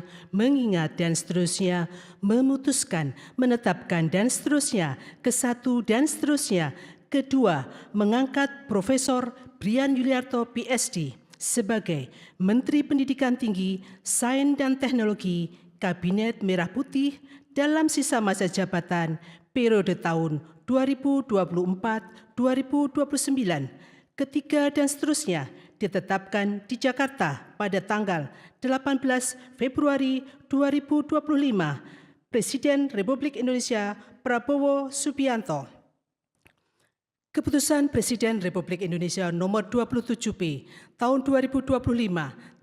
seterusnya, mengingat dan seterusnya, memutuskan, menetapkan dan seterusnya, ke-1 dan seterusnya. Kedua, mengangkat Profesor Brian Yuliarto PhD sebagai Menteri Pendidikan Tinggi, Sains dan Teknologi Kabinet Merah Putih dalam sisa masa jabatan periode tahun 2024-2029. Ketiga dan seterusnya ditetapkan di Jakarta pada tanggal 18 Februari 2025. Presiden Republik Indonesia Prabowo Subianto. Keputusan Presiden Republik Indonesia nomor 27P tahun 2025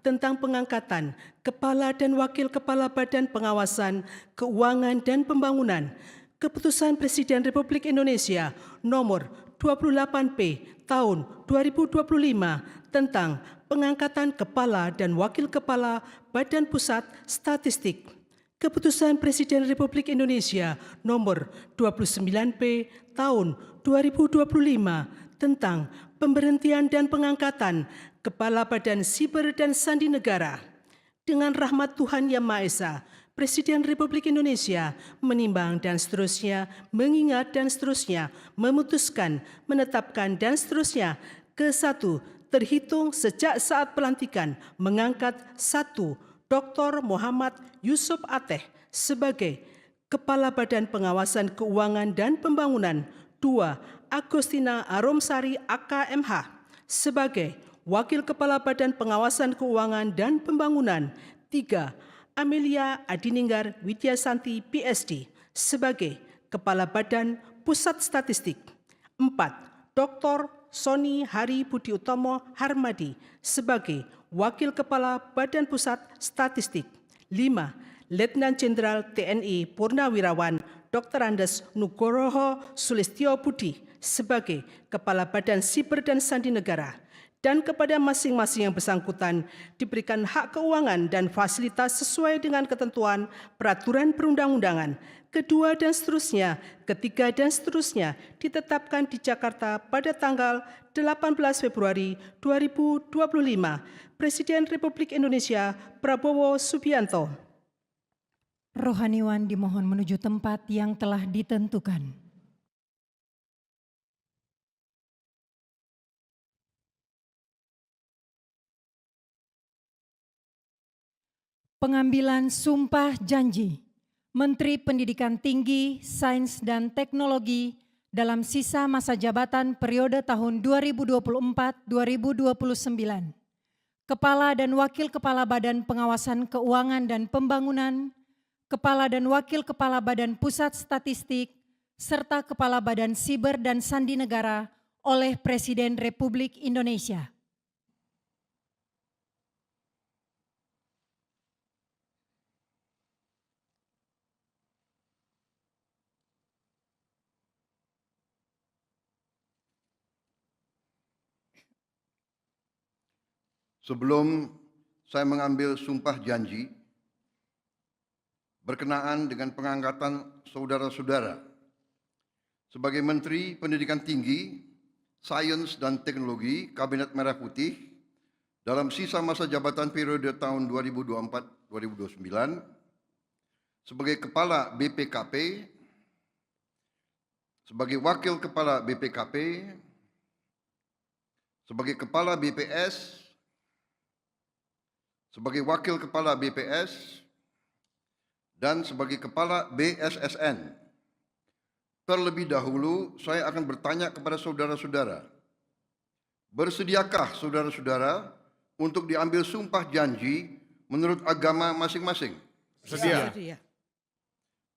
tentang pengangkatan Kepala dan Wakil Kepala Badan Pengawasan Keuangan dan Pembangunan. Keputusan Presiden Republik Indonesia nomor 28P tahun 2025 tentang pengangkatan Kepala dan Wakil Kepala Badan Pusat Statistik. Keputusan Presiden Republik Indonesia nomor 29P tahun 2025 tentang pemberhentian dan pengangkatan Kepala Badan Siber dan Sandi Negara. Dengan rahmat Tuhan Yang Maha Esa, Presiden Republik Indonesia menimbang dan seterusnya, mengingat dan seterusnya, memutuskan, menetapkan dan seterusnya. Ke-1, terhitung sejak saat pelantikan mengangkat 1. Dr. Muhammad Yusuf Ateh sebagai Kepala Badan Pengawasan Keuangan dan Pembangunan. 2. Agustina Aromsari AKMH sebagai Wakil Kepala Badan Pengawasan Keuangan dan Pembangunan. 3. Amelia Adininggar Widyasanti PhD sebagai Kepala Badan Pusat Statistik. 4. Dr. Sony Hari Budi Utomo Harmadi sebagai Wakil Kepala Badan Pusat Statistik. 5. Letnan Jenderal TNI Purnawirawan Dr. Andes Nugroho Sulistyo Budi sebagai Kepala Badan Siber dan Sandi Negara, dan kepada masing-masing yang bersangkutan diberikan hak keuangan dan fasilitas sesuai dengan ketentuan peraturan perundang-undangan. Kedua dan seterusnya, ketiga dan seterusnya ditetapkan di Jakarta pada tanggal 18 Februari 2025. Presiden Republik Indonesia Prabowo Subianto. Rohaniwan dimohon menuju tempat yang telah ditentukan. Pengambilan sumpah janji Menteri Pendidikan Tinggi, Sains dan Teknologi dalam sisa masa jabatan periode tahun 2024-2029. Kepala dan Wakil Kepala Badan Pengawasan Keuangan dan Pembangunan, Kepala dan Wakil Kepala Badan Pusat Statistik, serta Kepala Badan Siber dan Sandi Negara oleh Presiden Republik Indonesia. Sebelum saya mengambil sumpah janji berkenaan dengan pengangkatan saudara-saudara sebagai Menteri Pendidikan Tinggi, Sains dan Teknologi Kabinet Merah Putih dalam sisa masa jabatan periode tahun 2024-2029, sebagai Kepala BPKP, sebagai Wakil Kepala BPKP, sebagai Kepala BPS, sebagai Wakil Kepala BPS, dan sebagai Kepala BSSN. Terlebih dahulu, saya akan bertanya kepada saudara-saudara, bersediakah saudara-saudara untuk diambil sumpah janji menurut agama masing-masing? Sedia.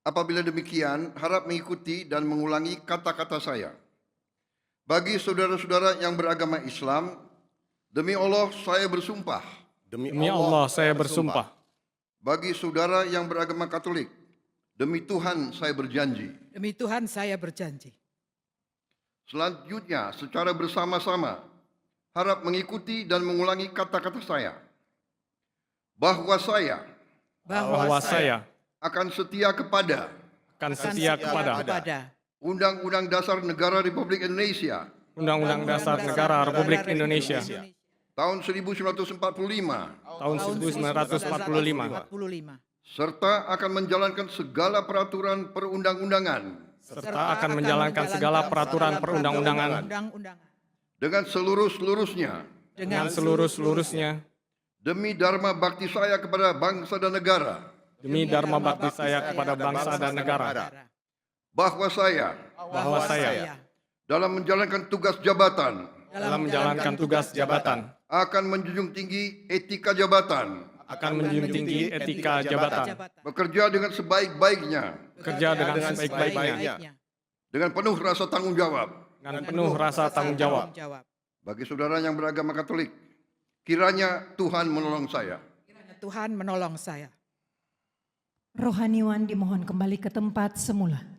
Apabila demikian, harap mengikuti dan mengulangi kata-kata saya. Bagi saudara-saudara yang beragama Islam, demi Allah saya bersumpah. Demi Allah saya bersumpah. Bagi saudara yang beragama Katolik, demi Tuhan saya berjanji. Demi Tuhan saya berjanji. Selanjutnya, secara bersama-sama, harap mengikuti dan mengulangi kata-kata saya. Bahwa saya akan setia kepada Undang-Undang Dasar Negara Republik Indonesia Undang-Undang Dasar Negara Republik Indonesia tahun 1945 tahun 1945, 45, serta akan menjalankan segala peraturan perundang-undangan serta akan menjalankan segala peraturan perundang-undangan undang-undangan dengan seluruh-seluruhnya dengan seluruh-seluruhnya demi dharma bakti saya kepada bangsa dan negara, demi dharma bakti saya kepada bangsa dan negara, bahwa saya bahwa saya dalam menjalankan tugas jabatan dalam menjalankan tugas jabatan akan menjunjung tinggi etika jabatan, akan menjunjung tinggi etika jabatan, bekerja dengan sebaik-baiknya, bekerja dengan sebaik-baiknya, dengan penuh rasa tanggung jawab. dengan penuh rasa tanggung jawab. Bagi saudara yang beragama Katolik, kiranya Tuhan menolong saya. Tuhan menolong saya. Rohaniwan dimohon kembali ke tempat semula.